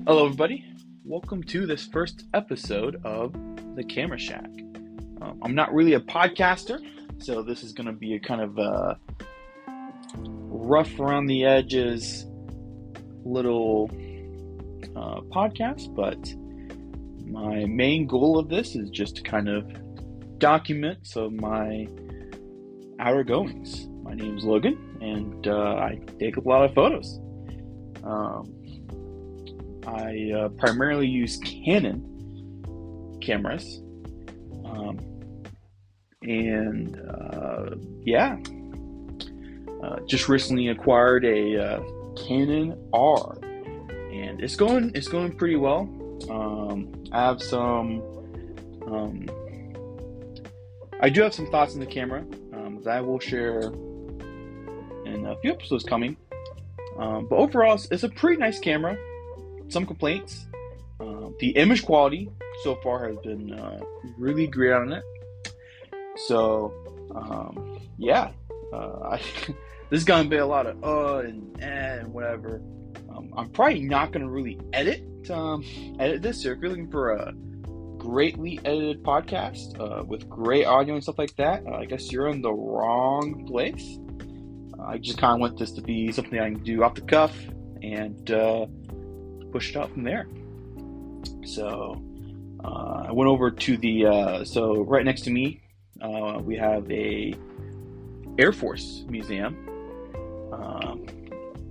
Hello, everybody. Welcome to this first episode of the Camera Shack. I'm not really a podcaster, so this is going to be a kind of rough around the edges little podcast, but my main goal of this is just to kind of document some of my outer goings. My name's Logan, and I take a lot of photos. I primarily use Canon cameras, just recently acquired a Canon R, and it's going pretty well. I do have some thoughts on the camera that I will share in a few episodes coming. But overall, it's a pretty nice camera. Some complaints. The image quality so far has been really great on it. So, this is gonna be a lot of and whatever. I'm probably not gonna really edit this. So if you're looking for a greatly edited podcast with great audio and stuff like that, I guess you're in the wrong place. I just kind of want this to be something I can do off the cuff and push it out from there. So I went over to the so right next to me we have a Air Force museum.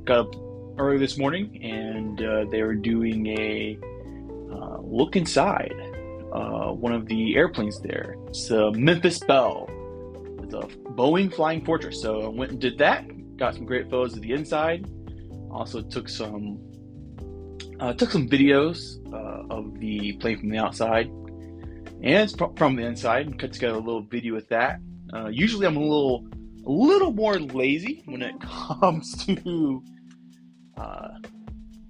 Got up early this morning and they were doing a look inside one of the airplanes there. It's a Memphis Belle. It's a Boeing Flying Fortress. So I went and did that. Got some great photos of the inside. Also took some videos of the plane from the outside and from the inside, and cut together a little video with that. Usually I'm a little more lazy when it comes to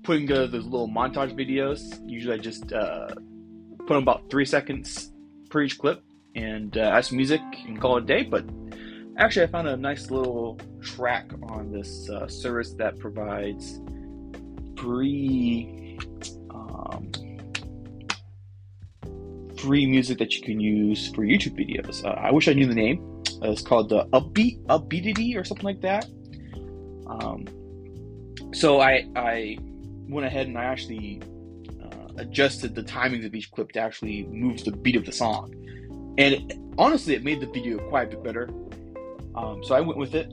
putting together those little montage videos. Usually I just put them about 3 seconds per each clip and add some music and call it a day. But actually I found a nice little track on this service that provides free music that you can use for YouTube videos. I wish I knew the name. It's called the Upbeatity or something like that. So I went ahead and I actually adjusted the timings of each clip to actually move to the beat of the song. And honestly, it made the video quite a bit better. So I went with it.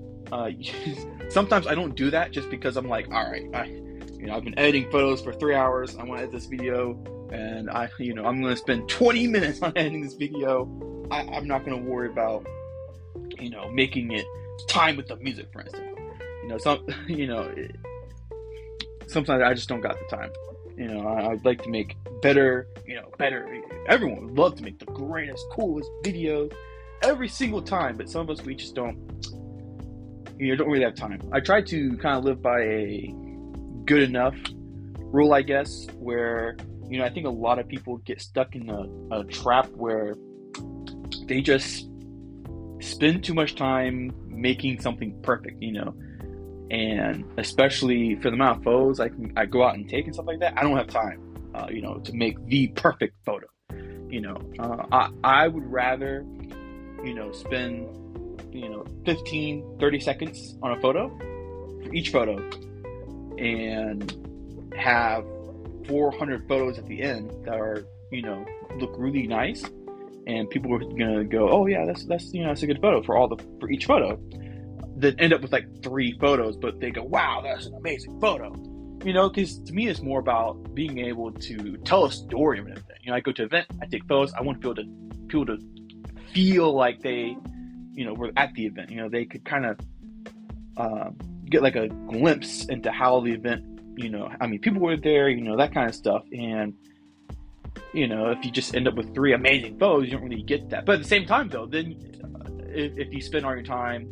Sometimes I don't do that just because I'm like, all right, I've been editing photos for 3 hours. I want to edit this video, and I'm going to spend 20 minutes on editing this video. I'm not going to worry about, making it time with the music, for instance. Sometimes I just don't got the time. I'd like to make better. Everyone would love to make the greatest, coolest videos every single time, but some of us, we just don't really have time. I try to kind of live by a good enough rule, I guess, where I think a lot of people get stuck in a trap where they just spend too much time making something perfect, and especially for the amount of photos I go out and take and stuff like that, I don't have time to make the perfect photo. I would rather spend 15-30 seconds on a photo for each photo and have 400 photos at the end that are look really nice, and people are gonna go, oh yeah, that's that's a good photo for each photo. Then end up with like 3 photos, but they go, wow, that's an amazing photo. Because to me it's more about being able to tell a story of everything. I go to an event, I take photos, I want people to feel like they were at the event. They could kind of get like a glimpse into how the event, people were there, that kind of stuff. And if you just end up with 3 amazing photos, you don't really get that. But at the same time though, then if you spend all your time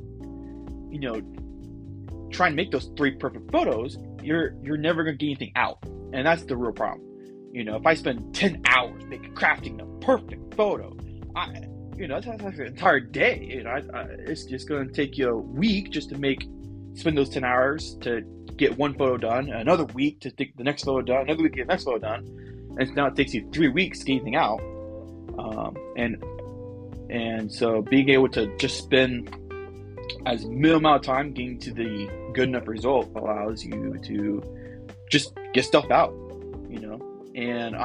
trying to make those 3 perfect photos, you're never going to get anything out. And that's the real problem. If I spend 10 hours crafting the perfect photo, that's like an entire day. It's just going to take you a week just to spend those 10 hours to get one photo done, another week to get the next photo done, another week to get the next photo done, and now it takes you 3 weeks to get anything out. And so being able to just spend as minimal amount of time getting to the good enough result allows you to just get stuff out, And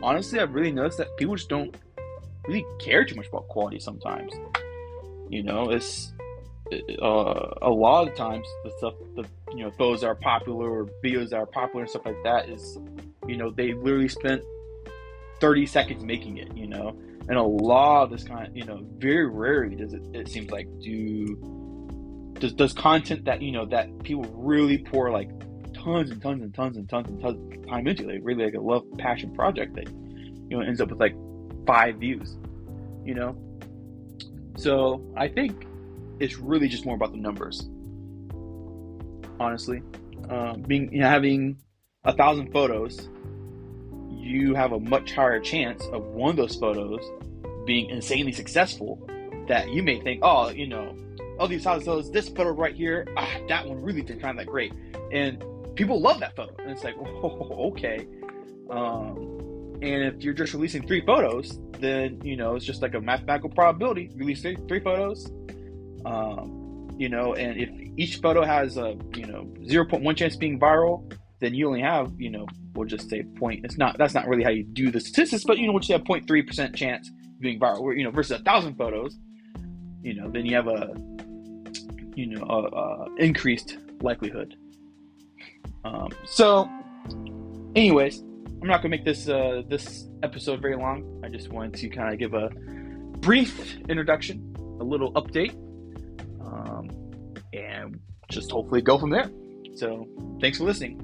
honestly, I've really noticed that people just don't really care too much about quality sometimes. It's a lot of the times the stuff, photos that are popular or videos that are popular and stuff like that is, they literally spent 30 seconds making it, and a lot of this kind of, very rarely does it seems like does content that, that people really pour like tons and tons and tons and tons and tons of time into, like really like a love passion project that, ends up with like 5 views, So I think it's really just more about the numbers, honestly. Having 1,000 photos, you have a much higher chance of one of those photos being insanely successful that you may think, of these 1,000 photos, this photo right here, that one really didn't find that great. And people love that photo. And it's like, okay. And if you're just releasing 3 photos, then, it's just like a mathematical probability. Release 3 photos, and if each photo has a, 0.1 chance of being viral, then you only have, we'll just say that's not really how you do the statistics, but, we'll just have 0.3% chance of being viral, where, versus 1,000 photos, then you have a increased likelihood. So anyways, I'm not going to make this episode very long. I just wanted to kind of give a brief introduction, a little update, and just hopefully go from there. So thanks for listening.